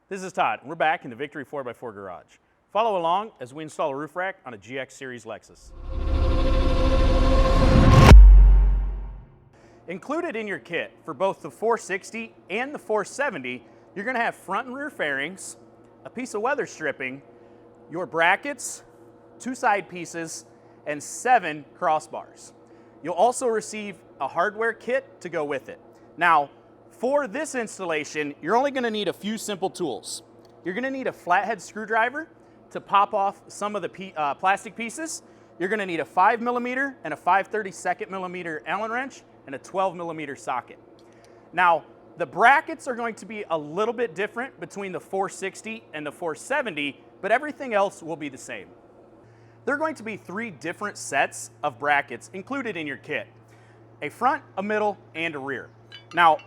This is Todd, and we're back in the Victory 4x4 garage. Follow along as we install a roof rack on a GX Series Lexus. Included in your kit for both the 460 and the 470, you're going to have front and rear fairings, a piece of weather stripping, your brackets, 2 side pieces, and 7 crossbars. You'll also receive a hardware kit to go with it. Now, for this installation, you're only going to need a few simple tools. You're going to need a flathead screwdriver to pop off some of the plastic pieces. You're going to need a 5mm and a 5/32mm Allen wrench and a 12mm socket. Now, the brackets are going to be a little bit different between the 460 and the 470, but everything else will be the same. There are going to be 3 different sets of brackets included in your kit: a front, a middle, and a rear. Now,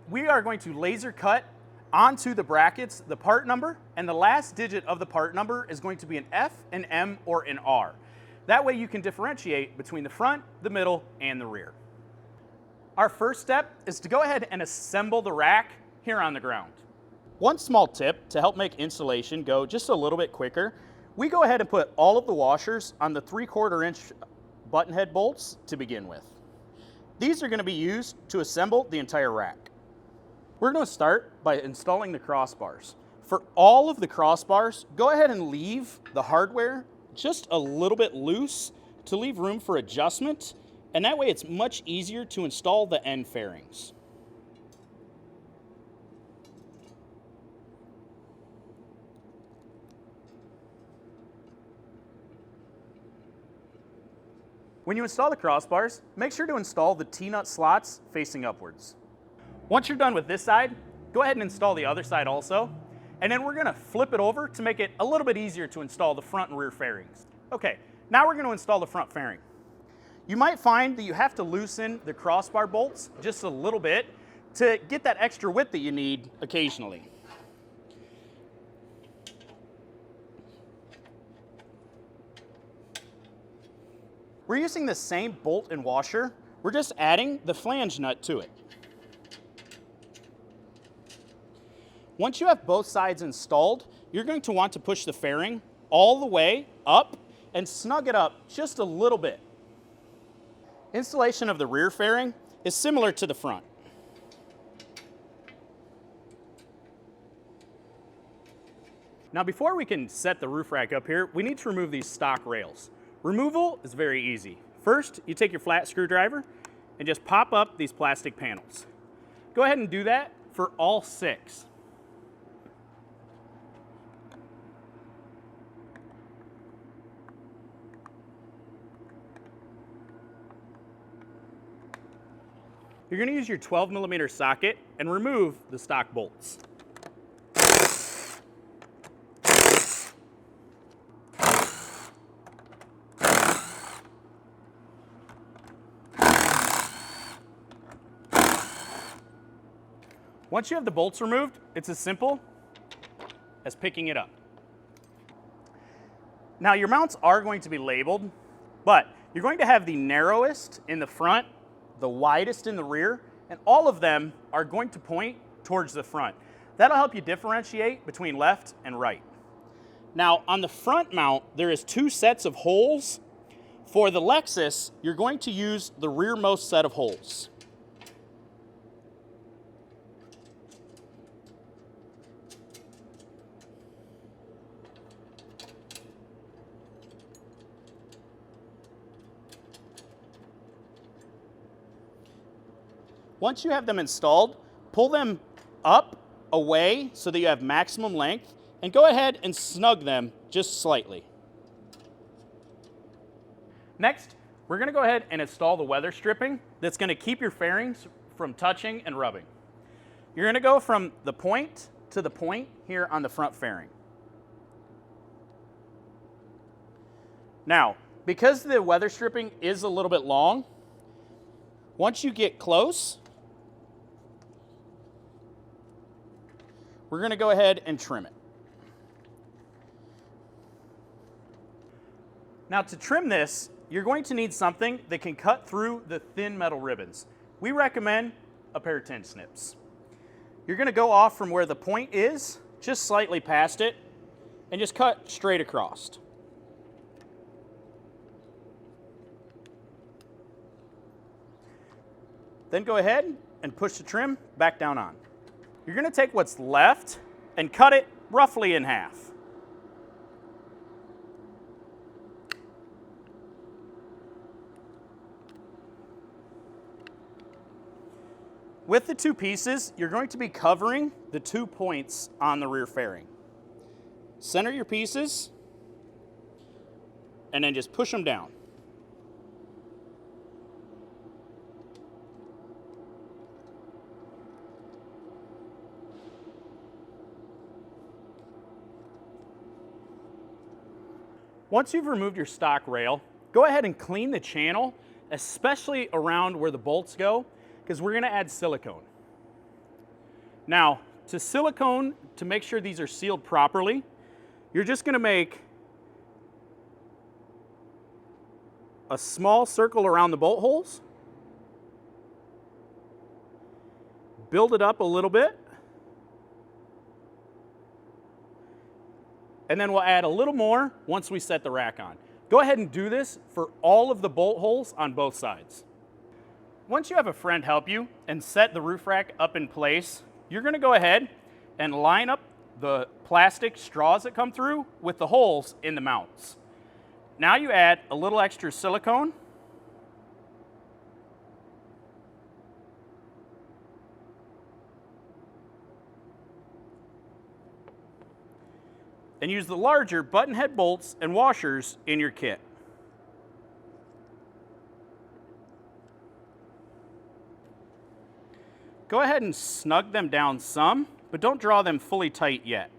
we are going to laser cut onto the brackets the part number, and the last digit of the part number is going to be an F, an M, or an R. That way you can differentiate between the front, the middle, and the rear. Our first step is to go ahead and assemble the rack here on the ground. One small tip to help make installation go just a little bit quicker: we go ahead and put all of the washers on the 3/4 inch button head bolts to begin with. These are going to be used to assemble the entire rack. We're going to start by installing the crossbars. For all of the crossbars, go ahead and leave the hardware just a little bit loose to leave room for adjustment, and that way it's much easier to install the end fairings. When you install the crossbars, make sure to install the T-nut slots facing upwards. Once you're done with this side, go ahead and install the other side also, and then we're going to flip it over to make it a little bit easier to install the front and rear fairings. Okay, now we're going to install the front fairing. You might find that you have to loosen the crossbar bolts just a little bit to get that extra width that you need occasionally. We're using the same bolt and washer. We're just adding the flange nut to it. Once you have both sides installed, you're going to want to push the fairing all the way up and snug it up just a little bit. Installation of the rear fairing is similar to the front. Now, before we can set the roof rack up here, we need to remove these stock rails. Removal is very easy. First, you take your flat screwdriver and just pop up these plastic panels. Go ahead and do that for all 6. You're going to use your 12mm socket and remove the stock bolts. Once you have the bolts removed, it's as simple as picking it up. Now, your mounts are going to be labeled, but you're going to have the narrowest in the front, the widest in the rear, and all of them are going to point towards the front. That'll help you differentiate between left and right. Now, on the front mount, there is 2 sets of holes. For the Lexus, you're going to use the rearmost set of holes. Once you have them installed, pull them up, away, so that you have maximum length, and go ahead and snug them just slightly. Next, we're going to go ahead and install the weather stripping that's going to keep your fairings from touching and rubbing. You're going to go from the point to the point here on the front fairing. Now, because the weather stripping is a little bit long, once you get close, we're going to go ahead and trim it. Now, to trim this, you're going to need something that can cut through the thin metal ribbons. We recommend a pair of tin snips. You're going to go off from where the point is just slightly past it, and just cut straight across. Then go ahead and push the trim back down on. You're going to take what's left and cut it roughly in half. With the two pieces, you're going to be covering the 2 points on the rear fairing. Center your pieces, and then just push them down. Once you've removed your stock rail, go ahead and clean the channel, especially around where the bolts go, because we're going to add silicone. Now, to silicone, to make sure these are sealed properly, you're just going to make a small circle around the bolt holes, build it up a little bit, and then we'll add a little more once we set the rack on. Go ahead and do this for all of the bolt holes on both sides. Once you have a friend help you and set the roof rack up in place, you're going to go ahead and line up the plastic straws that come through with the holes in the mounts. Now you add a little extra silicone. And use the larger button head bolts and washers in your kit. Go ahead and snug them down some, but don't draw them fully tight yet.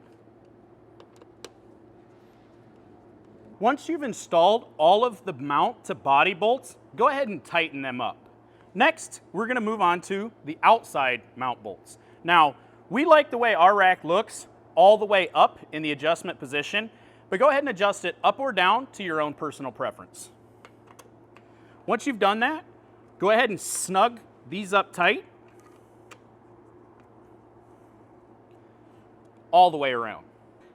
Once you've installed all of the mount to body bolts, go ahead and tighten them up. Next, we're going to move on to the outside mount bolts. Now, we like the way our rack looks all the way up in the adjustment position, but go ahead and adjust it up or down to your own personal preference. Once you've done that, go ahead and snug these up tight all the way around.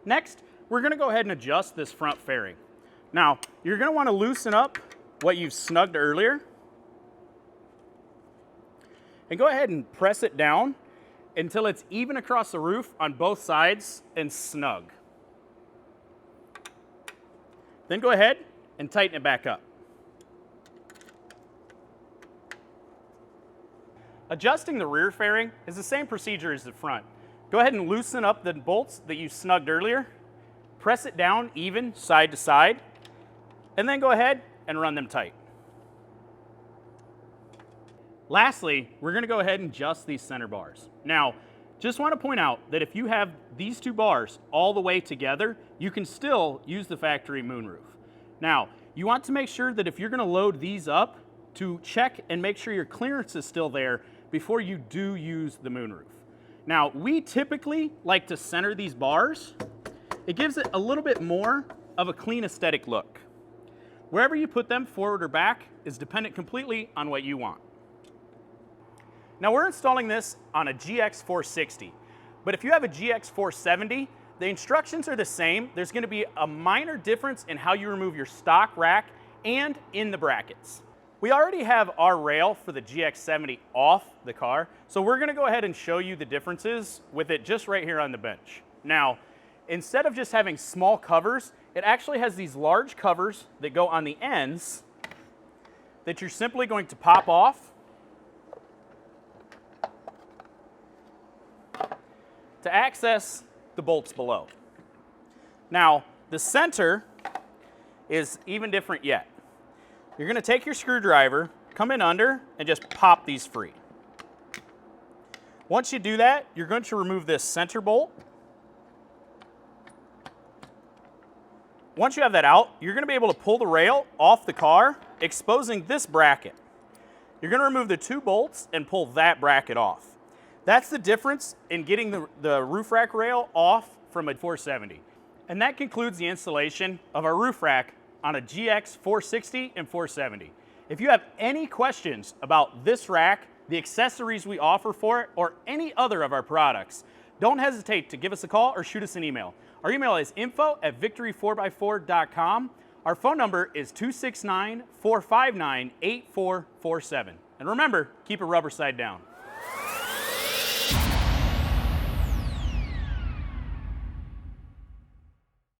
Next, we're going to go ahead and adjust this front fairing. Now, you're going to want to loosen up what you've snugged earlier, and go ahead and press it down until it's even across the roof on both sides and snug. Then go ahead and tighten it back up. Adjusting the rear fairing is the same procedure as the front. Go ahead and loosen up the bolts that you snugged earlier, press it down even side to side, and then go ahead and run them tight. Lastly, we're going to go ahead and adjust these center bars. Now, just want to point out that if you have these two bars all the way together, you can still use the factory moonroof. Now, you want to make sure that if you're going to load these up, to check and make sure your clearance is still there before you do use the moonroof. Now, we typically like to center these bars. It gives it a little bit more of a clean aesthetic look. Wherever you put them, forward or back, is dependent completely on what you want. Now, we're installing this on a GX 460, but if you have a GX 470, the instructions are the same. There's going to be a minor difference in how you remove your stock rack and in the brackets. We already have our rail for the GX70 off the car, so we're going to go ahead and show you the differences with it just right here on the bench. Now, instead of just having small covers, it actually has these large covers that go on the ends that you're simply going to pop off to access the bolts below. Now, the center is even different yet. You're going to take your screwdriver, come in under, and just pop these free. Once you do that, you're going to remove this center bolt. Once you have that out, you're going to be able to pull the rail off the car, exposing this bracket. You're going to remove the two bolts and pull that bracket off. That's the difference in getting the roof rack rail off from a 470. And that concludes the installation of our roof rack on a GX 460 and 470. If you have any questions about this rack, the accessories we offer for it, or any other of our products, don't hesitate to give us a call or shoot us an email. Our email is info@victory4x4.com. Our phone number is 269-459-8447. And remember, keep it rubber side down.